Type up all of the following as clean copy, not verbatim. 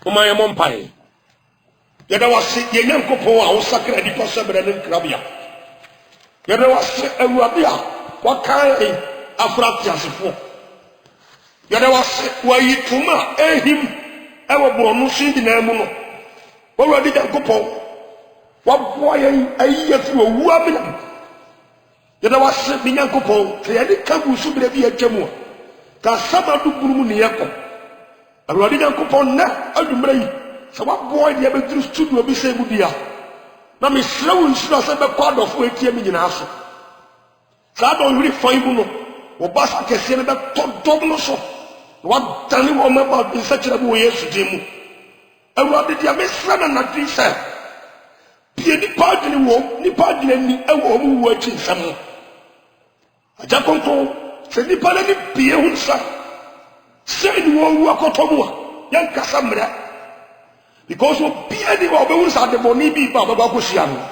Mama ya mompae. Yada wase ye Nyankopon a wo sakra di pasabra ne krabia. Yada wase awurade a wakan afrati asefo. Yada wase wayi tuma ehim ewo bronu sindi na mu no. Awurade Nyankopon waboa ye ayi afiri owu abena. Yada wase bi Nyankopon ke yade kabu su bere bi atwamu. Ka samadu burumu ne yakọ. Awurade Nyankopon na adumra yi so what boy the able to studio be say good dia na me srewu nsura se be kwa dofo etie me nyina aso sa don really fine bu no wo basa kese ne be todom so what tani wo ma ba bi sakira bu Yesu dimu Awurade dia me sra na dri se pie ni padini wo ni padini ni ewo mu wo achi nsam aja konko se ni pale ni pie hu sa se ni wo wu akotomu a yan kasa mra because we be the one who the money be Baba Bakusiano.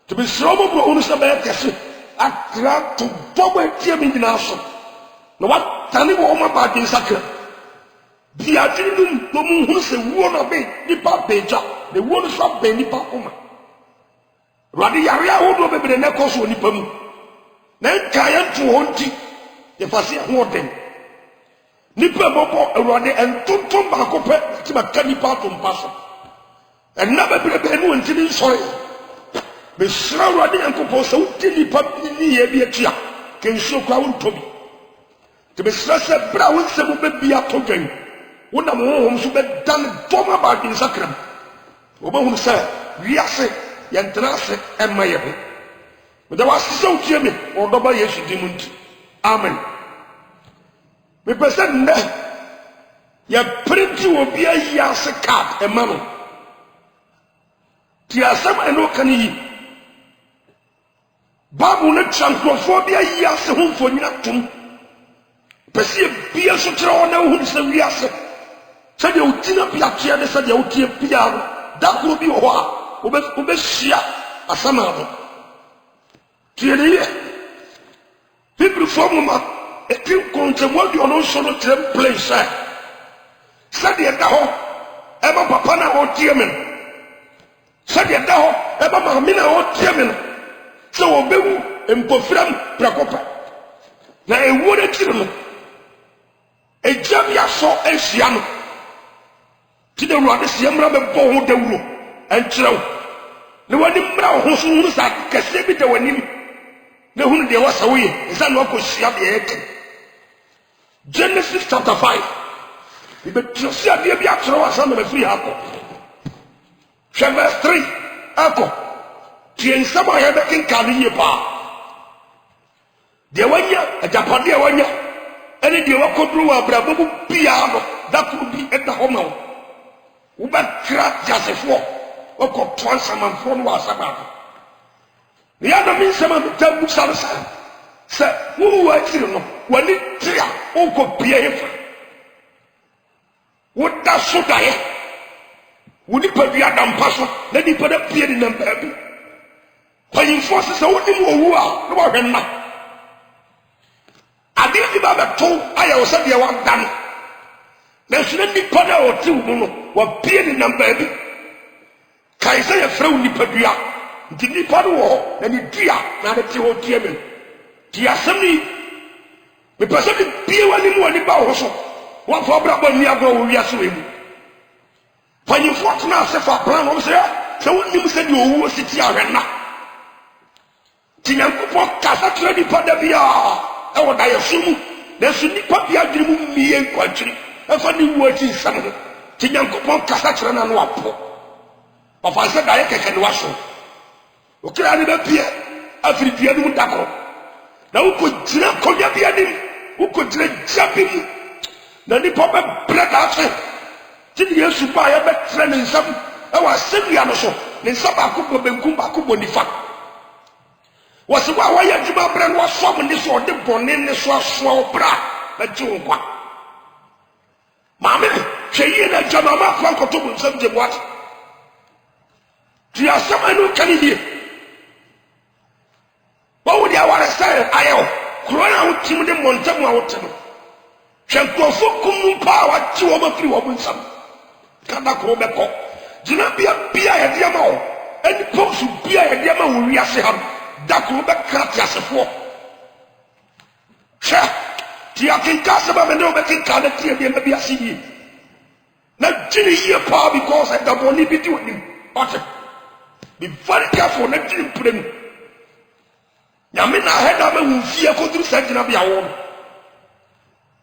To be strong of the owners of the Cassie, I grant to double team in the nation. No what Tani woman about in Sacre. The Adinum, no moon who say one of the Pap Beja, the one shop Benny Papuma. Radi Yaria would be the Necos or Nipum. Then Kayan to Honti, the Fasia Horten. Nipa bobo Awurade entonton ba ko pe ti ba kani pa to mpaso enna ba bere be nu ntini nsore be sra Awurade Nyankopon so ti nipa ni ye bi atua ken so kwa wontobi te be sra se bra won se mo be bia to dwan wona mo hom so be dan doma ba din sakram oba hum se wiase yentra se emma ye be me da waso tie me o do ba Yesu di munti amen. Me person na ya printi obi ayase card e ma no ti asam eno kan yi babu na trankrofo bi ayase ho mfonyina tum pese bia so kire ona hu se wiase se de utina bia tia de se de utie bia da kuro bi ho a obe hia asam ado ti ne ye people form ma etin kontemwa di ono so no trem place said de da ho e ba papa na ho tie men said de da ho e ba ma mi na ho tie men so obewu empofram prakopa na ewo de tire no e jam ya so ehia no ti de ruade se mra be bo ho dawuro enkirew ne wani mra ho so hu sa kase bi de wani ne hu de wasa wo ye isa no ko hia de eke Genesis chapter 5. We be trust ya bia bia tro asa no be free hako. Verse 3. Ako. Tien sama ya be kin kali ye pa. De wanya ajapade e wanya. Ene de wakodru wa brabo bu bia no. Da ku bi e da homa. Wo ba kra jasefo. Wo ko twan samanfo no asaba. Ya do min sama tabu salsa. Se wo wa tiri no wani tria o ko bia yefa wo da so da ye wo ni pa bia da mpaso na di pa da bia ni namba bi payin force se wo ni mo wu a no wa hwenna ade di ba ba to aya wo sabia wa dan na sune ni pa da o ti wo no wa bia ni namba bi kai se ye fra wo ni pa bia ndi ni pa do wo na ni dia na de ti ho tie men ti asemi me pese bi bie wani mu ani ba ho so wa fo bra ba ni agro wo wiase we mu fanyi fo na se fa plan wo se woni mu se di owu siti ahwenna ti Nyankopon kasa kire di pada bia e wo da yesumu na su ni pa bia diri mu miye kwantiri e fa ni wo ti sam ti Nyankopon kasa kire na no apo ba fa se da ye keke ni waso o kira ni be bia afiri bia ni mu dakoro na uko jira konya bia ni uko jira jabi mu na ni pa be breka afe ti ni Yesu ba ya be tre ni nsam e wa semia no so ni nsam akobɔ benkum akobɔ nifa wasi wa ya juma bra no so mo ni so de bɔne ni so aso bra ba ji nkwa maame hwɛ na jama ma fa nkoto bu nsam je boat ti asama no kani die wo di aware sai ayo corona wo tim de montamu a wo tem hwɛ nkofo kum pa wa ji wo ma firi wo nsam kada kro beko gina bia ye de ma o eni posu bia ye de ma wo wiase ha da kro be krati asefo sha ti akinka se ba me no be kinka na ti e bia asiyi na gini ye pa because I don't believe it with him. Okay. Be very careful na gini prem. Nyame na head am wu fie ko duru sagina bia wo.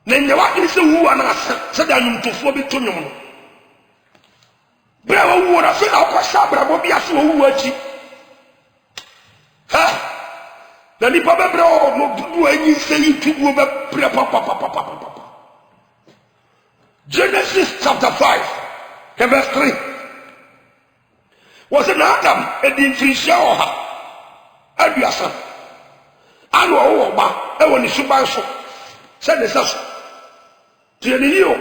Na nyawa ni se wu ana se da nyum tofo bi to nyum no. Bra wo wu na se na ko sabra bo bia se wo wu achi. Ha. Na ni pa be bra o mo dudu anyi se yi tubu be pre pa. Genesis chapter 5, verse 3. Was an Adam and the Infisha Abiasa. Anu Oba, Ewan Subanso, said the Sasso. Tianio,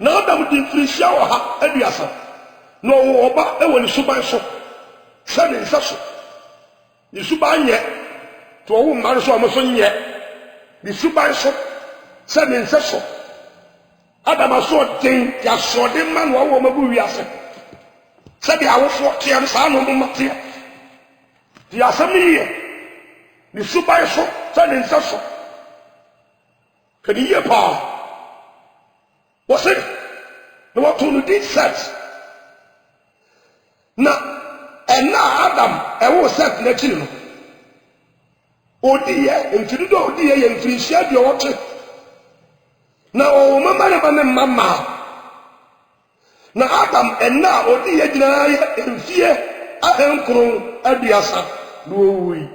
now that with the Infisha Abiasa. No Oba, Ewan Subanso, said the Sasso. The Subanye, to a woman, Marisol yet. The Subanso, said the Sasso. Adam aso den ya so den man wo mabu wiase se dia wo fo tie sa no mo mate dia asami ye ni subai so se den so kedi ye pa wo se no what to do set na Adam e wo set na kiri no odi ye ntiri do odi ye mfiri hia de wo te na o mama na ba mama na Adam enna odi ye gina ye mfie ahenkro abiasa no wi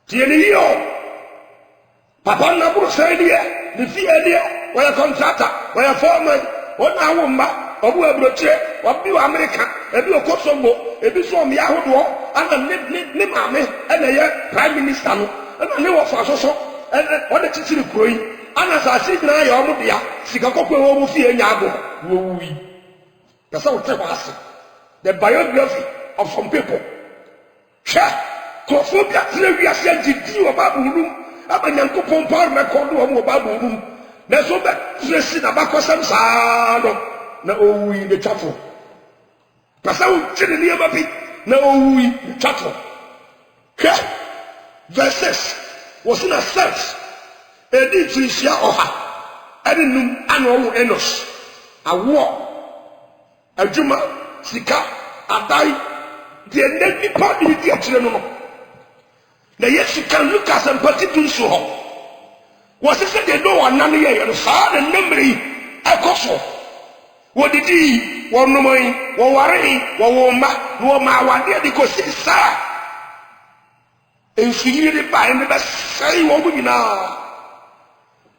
tieni yo papa na buru sai dia ni fie dia wa contractor wa foreman ona wo mba obu abroche wa bi wa America ebi okosombo ebi so mi ahodo ana ni mame ana ye prime minister no ana ni wo fa so on the titiri kuroi ana sa signa ya omu dia sika kokwe wo mu fie nyago wo wi that's how it was the biography of some people sha kofobia tire wi ase gidi o ba burum abanyankopon par me kodo o mu ba burum na so be tresi na ba kosam sa no na o wi the chapel that's how it tire ni ba bi na o wi the chapel verses was in a sense edi trisia oha edi num anu enos awo adwuma sika adai de nedi pa di di akire no no na yesu kan Lucas empati dun so ho was say de do wana no ye no sa de nemri akoso wodidi wonomoi wo ware wo woma no ma wade de ko sisa enfiri de ba en be sai wo nyina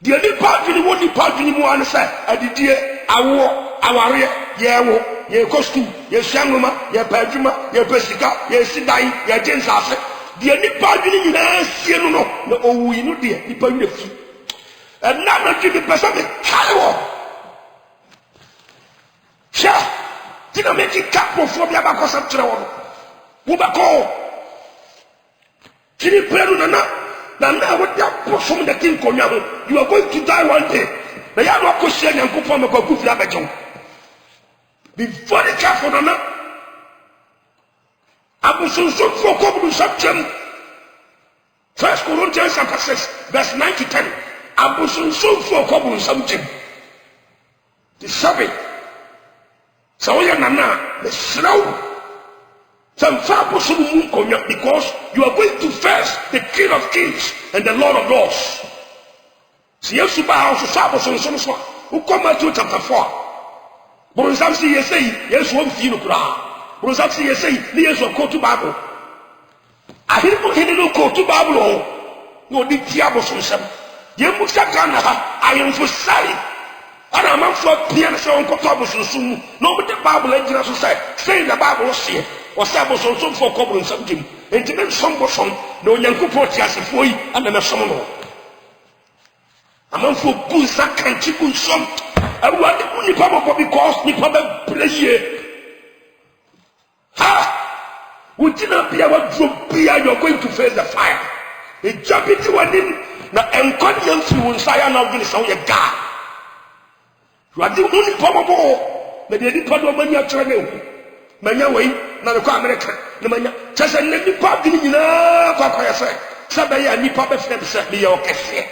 de ni padwini woni padwini mu an say adidie awo aware yewo ye costume ye hwangoma ye padwuma ye pesika ye sidai ye jensase de ni padwini nyina sie no na owui no de ni padwini fu na na ti be pesa be kaiwo sha tina me ti kapo fo bia ba ko sam tere wo wo ba ko kini peru na what they are from the king konyaho you are going to die one day na ya no akosia nyankopon me kwaku fi abejo be very careful na abusunso for kobu sabtem 1 Corinthians chapter 6 verse 9 to 10 abusunso for kobu sabtem the sabbath so ya nana the slow because you are going to face the King of Kings and the Lord of Lords. See, you should buy also Sabbath who come Matthew chapter 4. But some say, yes, one feel cry. But some say, yes, one go to Bible. I didn't no go to Bible. No, the Tiabo Sunsam. You must have done I am for silent. And I'm for piano on Cotabus soon. No, but the Bible legends say the Bible say. Was able so for cobble something, and to make some bosom, no young port as a foy and a summoner. I'm for good sack and chicken some. I want the only papa because me papa pleasure. Ha! Would you not be able to be you're going to face the fire? They jump into one in the unconscious you will say, I'm not going to say a guy. Radi huni pomo me de nipa do manya kyerɛ ne ho manya wei na me kɔ America na manya kyerɛ ne nipa de nyinaa kwakwa yɛ sɛ bɛ yɛ nipa bɛ fɛ sɛ me yɛ ɔkɛseɛ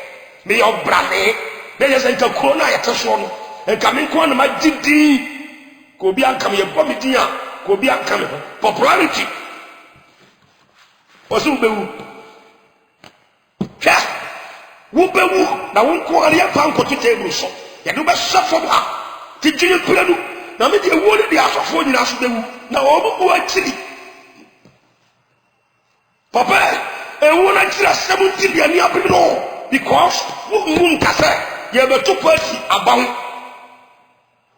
me yɛ ɔbrane na yɛ sɛ nka kuro na yɛte so no nka me nko na magidi ko bi anka me yɛ bɔ me din a ko bi anka me popularity ɔsɛ wobɛwu hwɛ wobɛwu na wo nko ara yɛpa nkɔto table so yɛde wobɛhyɛ fam ha titiri pira no na me de ewu ne de asɔfoɔ nyinaa so bɛwu na wɔn mu akyiri papa ewu na kyerɛ asɛm nti deɛ ni abiri no because wo nkasa yɛbɛto paati aban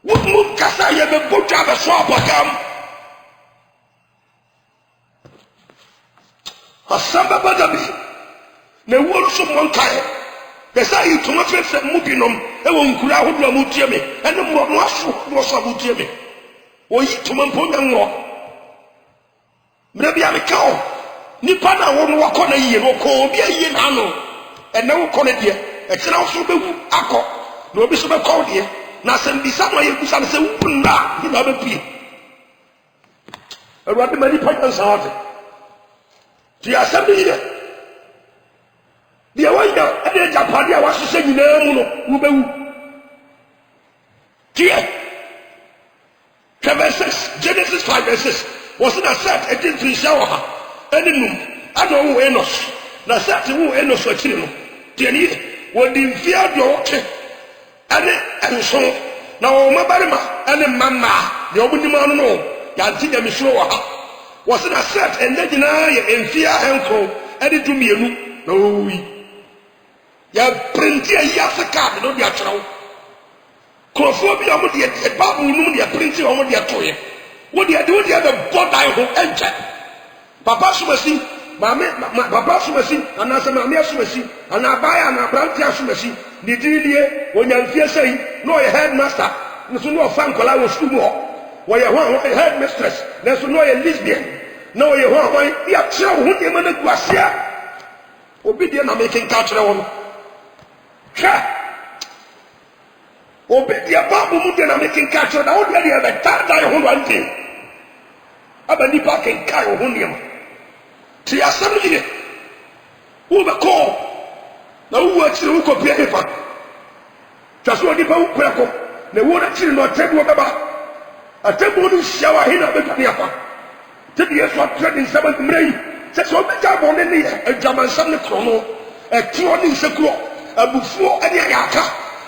wo nkasa yɛbɛbɔ dwa bɛso abɔdam asɛm bɛba dabi na ewu no so mmɔ nkae yɛsɛ ayi toma fɛfɛ mu binom ɛwɔ nkura ahodoɔ a mutie me ɛne mmɔno aso na ɔso a mutie me oyi toma mpo nya ngɔ mmerɛ bi a meka o nipa na wo no wakɔ na yie no kɔ obi ayie na ano ɛnɛ wokɔ no deɛ ɛkyerɛ wo so bɛwu akɔ na obi so bɛkɔ wo deɛ na asɛm bisa no a yɛbusa no sɛ wowu nna a nyina bɛpie awurade ma nipa nya nsa ɔde nti asɛm no yɛ deɛ wɔnyɛ ɛde agyapade a wɔahyehyɛ nyinaa mu no wobɛwu tiɛ hwɛ verse 6 Genesis 5:6 wɔse na Set ɛdi mfirinhyia wɔ ha ɛne num ana ɔwo Enos na Set wo Enos akyiri no deɛ ne yɛ wɔde mfeɛ aduɔwɔtwe ɛne nson na wɔwɔ mmabarima ɛne mmammaa deɛ ɔmonim ano no yɛante nyamesuro wɔ ha wɔse na Set ɛnnɛ nyinaa yɛ mfeɛ ahenkron ɛne dumienu na ɔwuyi yɛprinti ayi ase kaade no de akyerɛ wo kurɔfoɔ bi a ɔmo deɛ Bible nom deɛ printi a ɔmo deɛ toyɛ wo deɛ bɛbɔ dan ho ɛnkyɛ papa somasi maame papa somasi anaasɛ maame asomasi anaa abaayɛ anaa aberante asomasi ne din die onyamfie sɛyi na ɔyɛ headmaster nso na ɔfa nkɔlaa wɔ sukuu mu hɔ wɔyɛ ho a wɔyɛ headmistress nanso na ɔyɛ lesbian na ɔyɛ ho a wɔyɛ yɛakyerɛ wo ho nneɛma no agu ase a obi deɛ na mekenka kyerɛ wɔ no hwɛ obi deɛ Bible mu deɛ na mekenka kyerɛ na wo deɛ deɛ bɛtaadaa yɛ ho no ante aba nipa kenka yɛ ho nneɛma nti asɛm no yɛ wobɛkɔ na wowu akyire wokɔpia nipa twa so onipa wo kura kɔ na ɛwɔ no akyire no ɔtabuo bɛba atabuo no hyia wɔ ahe na bɛdwane afa nti deɛ so atrɛ ne nsɛm mmerɛ yi sɛ sɛ ɔbɛgya bɔne ne yɛ adwamansɛm ne korɔ no ɛtorɔ ne nsakurɔ abufuo ɛne ayaka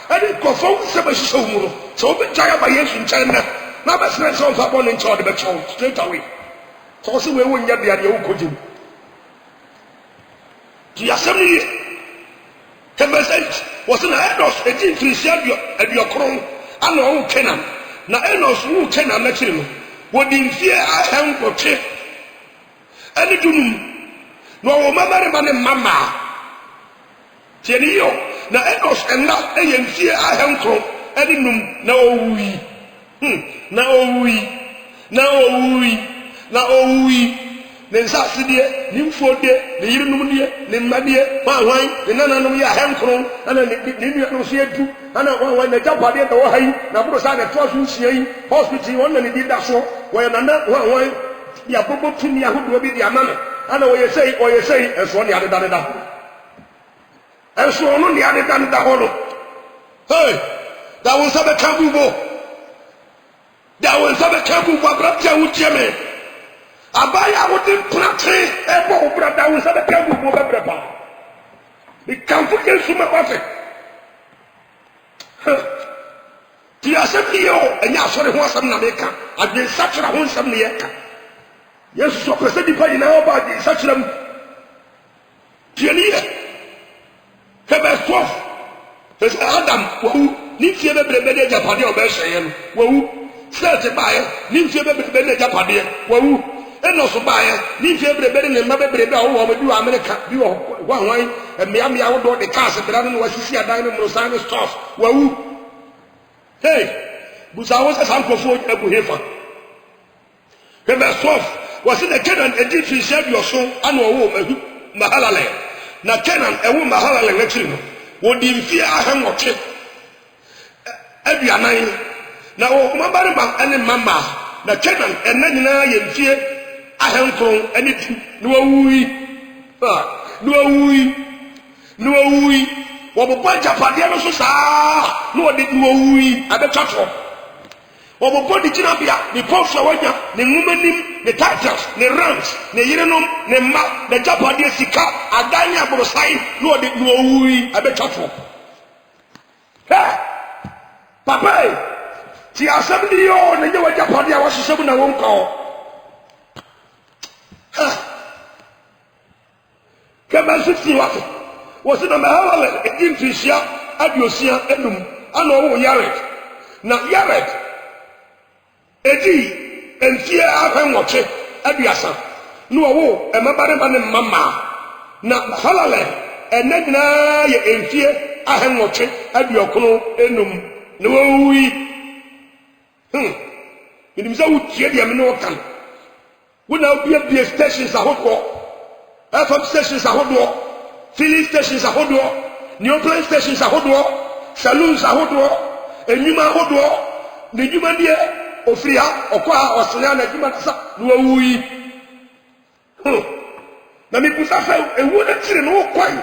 ɛne nkɔfɔ wo nsɛm ahyehyɛ wo mu no sɛ wobɛgya aba Yesu nkyɛn nnɛ na bɛsrɛ sɛ ɔmfa bɔne nkyɛ ɔde bɛkyɛ wo straight away sɛ wɔ sɛ wei wonyɛ deɛ deɛ wokɔgye mu nti asɛm no yie tɛmɛsɛnt wɔ sɛ na Enos ɛdi mfirinhyia aduɔkron ana ɔwo Kenan na Enos woo Kenan n'akyiri no wɔde mfeɛ ahenkotwe ɛne dunum na ɔwɔ mmabarima ne mmammaa tiɛ ne yio na Enos ɛnna ɛyɛ mfeɛ ahenkron ɛne num na ɔwuyi na ɔwuyi ne nsase deɛ ne mfuo deɛ ne yerenom deɛ ne mma deɛ hwanhwan ne nananom yɛ ahenkron ana ne nuanom so yɛdu ana hwanhwan n'agyapadeɛ da wɔ ha yi na boro saa na ɛtoa so nsia yi hospital wɔn na ne di da so wɔyɛ nana hwanhwan de abobɔ tumi ahodoɔ bi de ama no ana wɔyɛ sɛi ɛsoɔ ne adedadeda ɛsoɔ no ne adedadeda hɔ no hei da wo nsa bɛka bubo aberante a wotie me abaayɛ a wode mprate ɛbɔ wo brada wo nsa bɛka bubo bɛbrɛ paa mekamfo Yesu ma wate nti asɛm ne yɛ o ɛnyɛ asɔre ho asɛm na meka adwensakyera ho nsɛm ne yɛka Yesu sɛ ɔpɛ sɛ nnipa nyinaa ɔba adwensakyera mu tie ne yɛ Hebrews 12 sɛ Adam wawu ne mfie bebrebe ne agyapadeɛ a ɔbɛhyɛeɛ no wawu Set baeɛ ne mfie bebrebe ne agyapadeɛ wawu Enos baeɛ ne mfie bebrebe ne mma bebrebe a wɔwɔ bi wɔ Amerika bi wɔ hwanhwan mmeammea ahodoɔ de cars bra no na wasisi adan no mmorosan ne stores wawu hei busa wo sɛ saa nkurɔfoɔ agu hefa Hebrews 12 wɔse na Kenan adi mfirinhyia aduɔson ana ɔwɔ Mahalalel na Kenan ɛwo Mahalalel akyiri no wɔde mfeɛ ahenkotwe aduanan na o mabare ma ene mama na Kenan ena nyina ye mfie ahenkron ene tu na wawui wo bobo japade no so saa na wode na wawui abetwatwo wo bobo di kina bia ni pofo wanya ni ngumanim ni titles ni ranks ni yirenom ni ma na japade sika aganya borosai na wode na wawui abetwatwo papa ti asabni yo na je wajapade a wasesem na wonko kama sisi wake wasina mahala edimfisia adiosia enum ana wo Yared na Yared edi enfie ahwenwoche aduasa no wo emabare ma ne mama na halale enagina ye enfie ahwenwoche aduokono enum no wuyi Inimza utie dia me no kan wona bia stations ahodo FM stations ahodo filling stations ahodo new plane stations ahodo saloons ahodo enyuma ahodo ne nyuma die ofria okwa osena na nyuma sa no awuyi na mi busa fa ewu na tire no kwan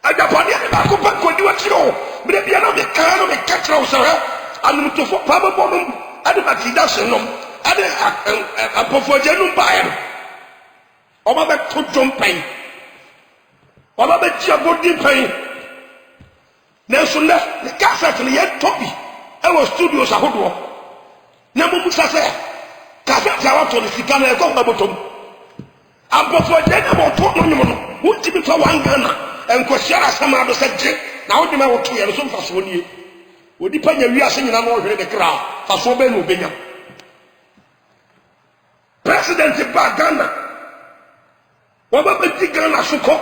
ajapade ba ko pa ko diwa tiro me bia na me kan no me katra o sa anum to fo pa bonum ade matida senom ade apofo jenum bae oba be to jompan oba be tia bodi pan na so na cassette ne ye topi e wo studios ahodo na mo musa se cassette awa to ne sika na e ko babotom apofo jenum mo to no no wuti bi fa wangana enko siara sama do se je na wo de ma wo to ye so mfa so nie odi panya wi ase nyina no hwere de kra fa so be no benya president ba Ghana wa ba beti Ghana suko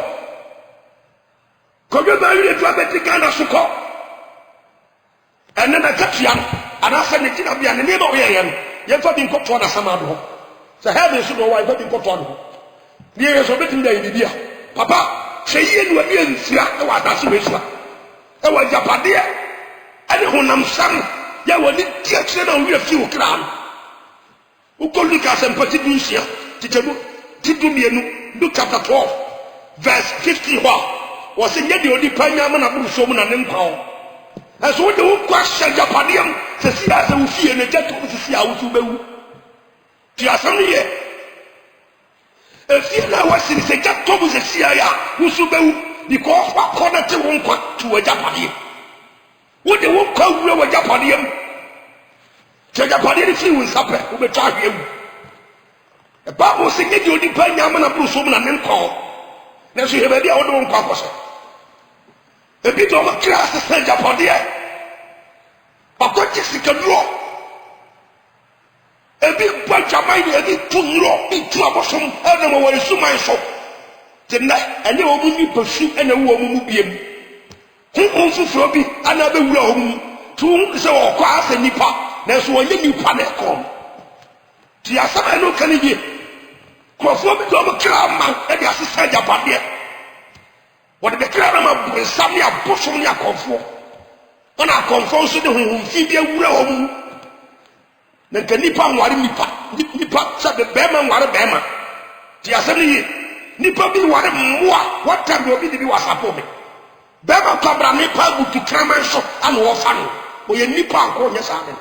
ko be ba wi to beti Ghana suko enne na katia ana se ne tina bia ne ba oye ye ye fa bi nkoto na sama do se heaven so do wa fa bi nkoto do ni ye so beti nda bibia papa se yie no abi nsia e wa da se we sua e wa japade ade honam sam ya woni tiache na wi afi wo kra no uko Lucas empati dunsia titemu tidumienu Luke chapter 12 verse 50 was in the odi panya ma na buru so mu na ne nkwa eso de wo kwa sha japadiam se sia se wo fie ne jato se sia wo su bewu ti asam ye e fie na wasi se jato bu se sia ya wo su bewu because wa connect wo nkwa to japadiam wo de wo kwa wura wa japadiam te japadiam fi wo sape wo be twa hwe wu e Bible se de odi panya ma na buru so mu na ne nkwa na so he ba dia wo de wo nkwa koso e bi do ma class se japadiam akoti sikaduro ebi gba jamai ni ebi tunro itu abosom ana mo wori suman so tenna ene wo mu ni pasu ene wo mu biem hu fufuro bi ana be wura ho mu tu se wo kwa ase nipa na so wo ye nipa na kom ti asama no kan bi krofo bi do mo kra man e bi asesa japade wo de kra na ma bu sam ya bosom ni akonfo ona akonfo so de hu fi bi wura ho mu na ka nipa nware nipa sabe bema nware bema ti asani nipa bi nware mmoa wata bi obi bi wasapo me bema kwabra nipa butu kraman so ana wo fa no o ye nipa anko nya sa me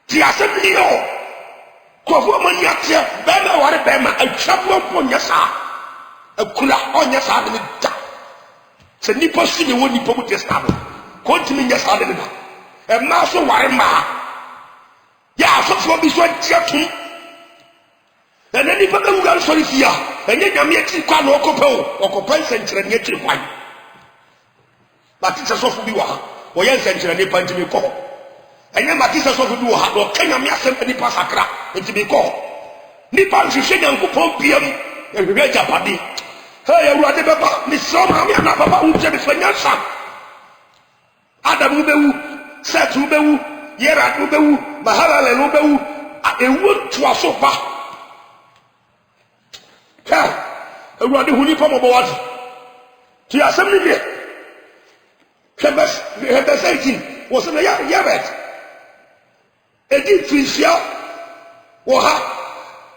ti asani yo ko fo man ya tia bema nware bema atwabo ko nya sa akula onya sa de da se nipa si ne woni nipa bu testabo ko ntimi nya sa de na e ma so ware ma ya so bi so tiatum na nani pa ka wuga so rifia enye nyame ati kwa na okopa nsenkyere ne ati kwan ba ti so bi wa wo ye nsenkyere ne pa ntimi ko enye ma ti so bi wa ha do kanya me asem ni pa sakra ntimi ko ni pa nhwehwe nyankopon piam ehwe japade ha ya wurade beba ni so ma me na baba unje bi fanya sa Adam bewu Seth bewu Yera bewu Mahalale no bewu ewu to aso ba ha ewurade huni pa mo wadi ti asem ni bi verse 18 was in the Yabet. A deep Frisia or ha,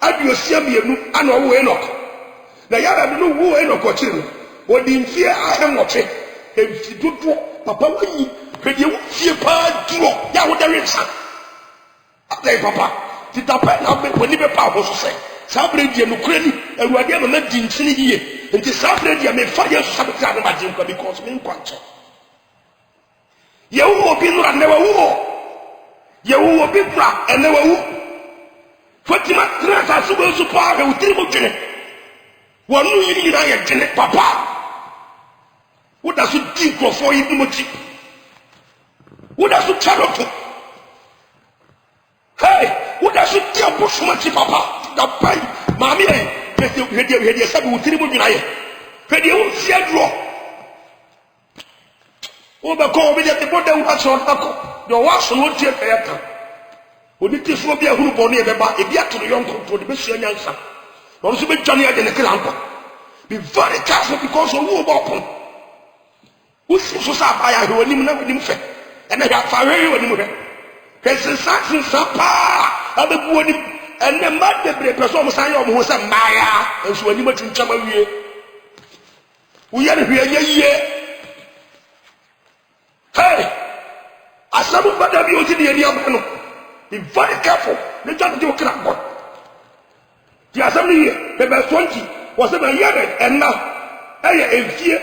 and you see me, and no way knock. The Yabet no way knock or chill, or the fear I am watching. If you do, Papa, when you fear pa, draw, ya would there is some. Papa, did the pen have when you be powerful to say. Sabrina Ukraine, and we are never met in Chile, and the Sabrina may fire Sabrina Majinka because me quantum. You will be and never war. You will be black and never war. Fatima Trata Subo Supar with Tributin. One million I get Papa. What does it do for you, Muchi? What does it tell you? Hey, what does it tell Bushmachi Papa? The pie, Mammy, you said with Tributin. When you see a draw. Overcome with the body was on Uncle. Your wash won't take a letter. Would it is be a who born near the bar if you have to the young to the Messiah answer? Also be Johnny and the Kilampa. Be very careful because of who open. Who seems so sad by who would never him fair. And I got fire when you were. There's a satin sapa of the body and the mud the person sign of who said Maya and so when you went to Chamaria. We are here. Hey, as somebody of you to the area, be very careful. They don't do a crap one. The assembly, the best 20 was a year and now I fear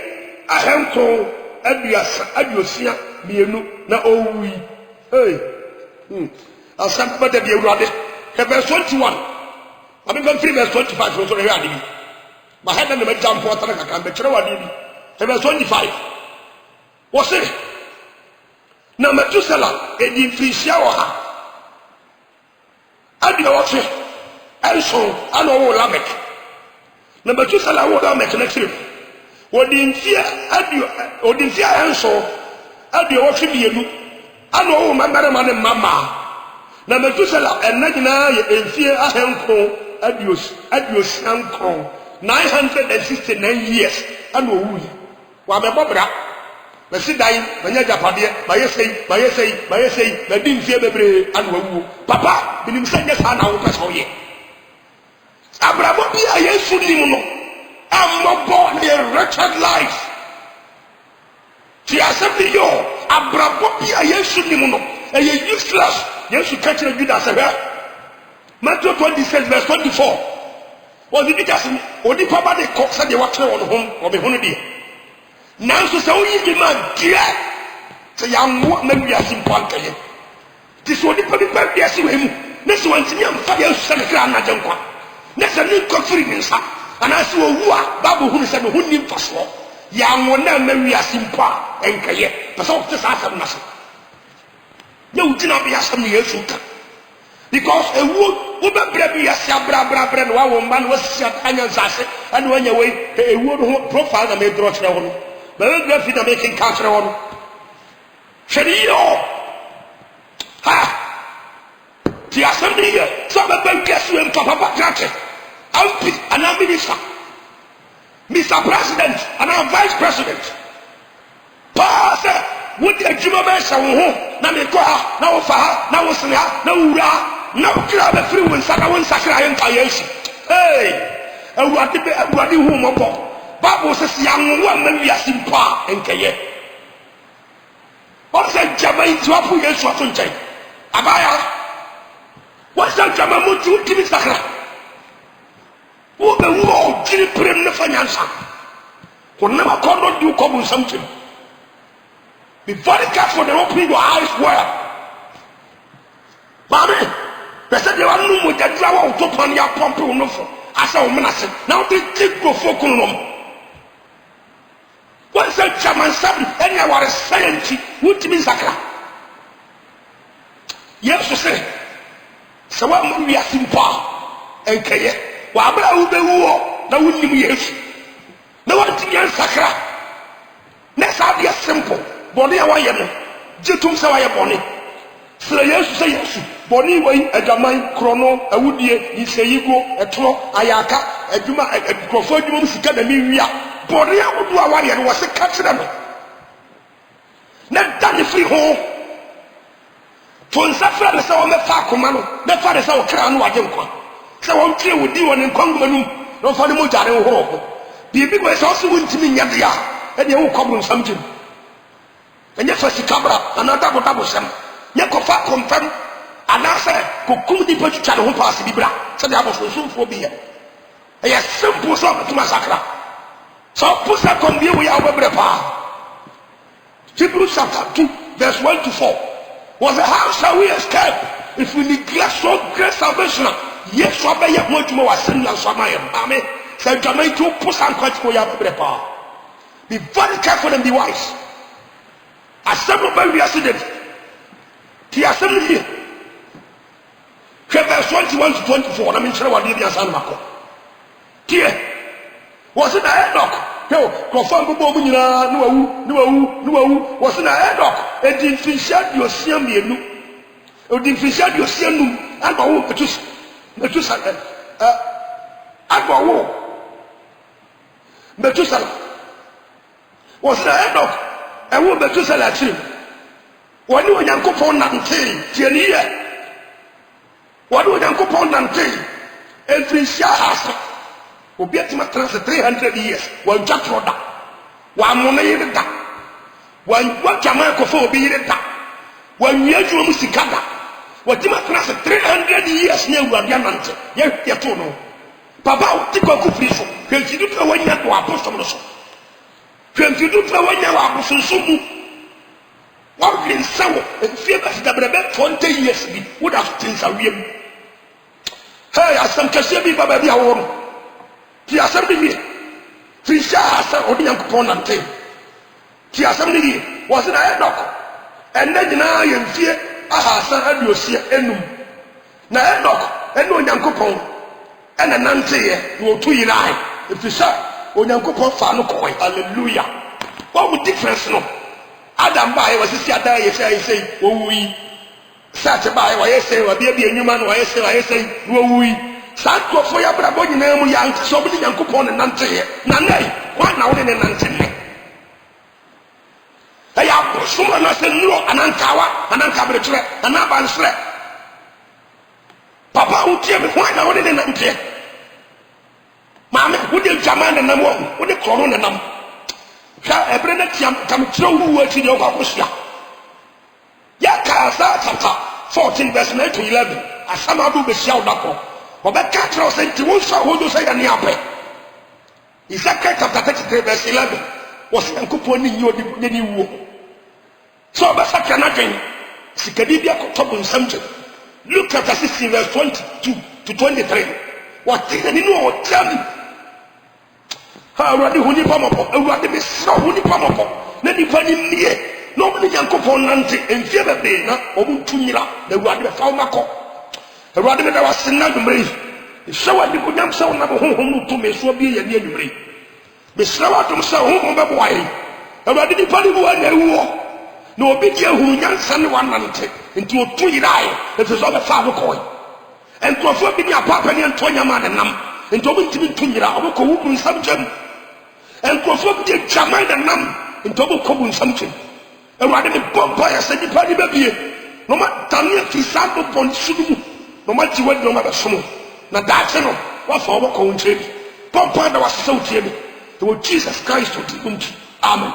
I have to Adusia, Mienu, na Owi. Hey, as somebody be ready. The verse 21. I'm going to verse 25 was already. My head and the jump for I can be true. The verse 25 was it? Na Metusela edi Frisia wa ha adi o che Elson ana wo Lamek na Metusela wo Lamek na kire odinfia adi odinfia Elson adi o che bienu ana wo mamare ma ne mama na Metusela enagina ye enfie ahenko adi osianko 969 years ana wo wi wa bebobra na sidai manya japade ba yesei na dimfie bebre anu awu papa binim sanya sa na wo pesa oye abrabo bi a yesu nim no ambo the wretched life ti asabi yo abrabo bi a yesu nim no e useless yesu kachira judas ha Matthew 26 verse 24 was it just odi papa de ko sa de wa tere on hom obe hono de nanso se oyi di man dia se ya mo na wiase mpankaye ti so di pa wiase we mu na se wantimi am fa ya su na kra na jankwa na se ni ko firi min sa ana se owu a babu hunu se no hunni mfaso ya mo na ma wiase mpa enkaye pesa o te sa asam na so ya utina bi asam ni yesu ka because ewu wo be bra bi wiase abra no wa wo mba no wasisi anya nsase ana wanya we ewu no profile na me draw kire ho no biography na making culture on Sherio ha ti assembly so be guesu en papa trache ampi ana minister Mr. President and Vice President pass with the juma be sha wo ho na me ko ha na wo fa ha na wo sene ha na wura na kira be free won saka won sakra yen pa yesu hey awurade hu mo bo Bible says young woman we are simple and kaye. What said Jamai to Apu Yesu Atunjai? Abaya. What said Jamamu to Kimi Sakra? Who the war did put in the finance? Who never called you come with something. Be very careful to open your eyes well. Mommy, they said you are no more than draw out upon your pump. I saw a menace. Now they take go for Kunum. What said Chaman Sabi? Any of our science, what means Sakra? Yes, to say, so what we are simple and Kaye. Wabra will be war, now wouldn't be yes. No one to get Sakra. Next, I'll be a simple body. Away, Jitum Sawaya Bonnie. So, yes, to say yes. Bonnie way, a Jamai, Chrono, a Woodie, Isaigo, a Tro, Ayaka, a Juma, a Crofodium, Academy. Body would do a warrior was a catcher. free home. Fonsa fra ne sa o me fa akoma no me fa ne sa o kra no wage nkwa se wo ntwe wodi won nkwa manum no fa ne mo jare ho ho bibi ko so so wuntimi nya de ya e de wo kwabro nsam jim enye fa sikabra ana dabo sam nya ko fa confirm ana se ko kum di pa tutwa ne ho pass bibra se de abofo sumfo bi ya e ya simple so to masakra so pusa kon bi wo ya obebre pa Hebrews chapter 2 verse 1 to 4 was how shall we escape if we neglect so great salvation? Yes, so be ya mo tuma wa sin na so amen. Amen. So jamai to push and quite for ya prepare. Be very careful and be wise. Asem ba wi accident. Ti asem here. Verse 21 to 24. Na me chere wa dey asan mako. Ti was it Enoch? Yo, confirm bobo mu nyina no wawu was na Enoch edi fisha diosia mienu odi fisha diosia num agbawo petus agbawo Metusala was na Enoch ewo Metusala chi woni onyankopon nante tie ni ye woni onyankopon nante efisha hasa obi atima trans 300 years wan jatro da wan mona yire da wan jama ko fo obi yire da wan wiaju mu sikada watima trans 300 years ne awurade anante ye to no papa o ti ko ku firi so kwenkidu tra wanya to apostle no so kwenkidu tra wanya wa apostle mu wa bin sawo fie ba sida brebe 20 years bi wo da tinsa wiem hey asam kase bi baba bi awo ti asem ni fisha asa odi yankopon nante ti asem ni was na Enoch enne nyina ye mfie ahasa adiosia enum na Enoch enne onyankopon enne nante ye no otu yirai fisha onyankopon fa no koi hallelujah what would difference no Adam ba ye wasisi ada ye say wo wuyi sat ba ye wa ye say wa bia enwuma no wa ye say wo wuyi santo fo ya brabo nyina mu ya so bi nyankopon ne nante ye na nei wa na wo ne nante ne ya bo suma na se nuro ananka bretre anaba nsre papa utie me wa na wo ne nante maame wo de jama ne nam wo de koro ne nam ka ebre na tiam tam tro wu ati de kwakosia ya ka sa chapter 14 verse 9 to 11 asama bu be sia odako obeka tro se nti won so hodo se ya ne ape Isaiah chapter 33 verse 11 was yankopon ni yodi ni wo so ba sa kana den sikadi bia ko tobo nsamje Luke chapter 16 verse 22 to 23 what ni no otam ha awurade huni pamopo awurade be sra huni pamopo na nipa ni nie na obi yankopon nante enfie bebe na obu tunyira na awurade be fa makọ awurade be da wasena dumre shawa di ko nyam saw na bo honhom no to me so bi ye ne dumre be sra wa tom saw honhom be bo ayi awurade di pa ni bo na ewo na obi di ehuru nyansa ne wanante nti otunyira ayi efe so be fa makọ entrofo bi ni apapa ni antonya ma de nam nti obi ntimi tunyira oboko wubu nsam enkrofo bi jaman de nam nti oboko bu nsam twem awurade me bomba ya se nipa ni babie no ma tania fi sando pon sudumu no ma ti wadi no ma besomo na daate no wa fa oboko wonche bomba da wasesa utie bi to Jesus Christ to ti amen.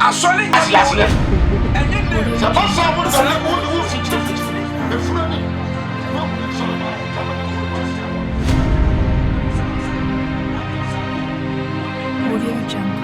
Asole Audio Jungle.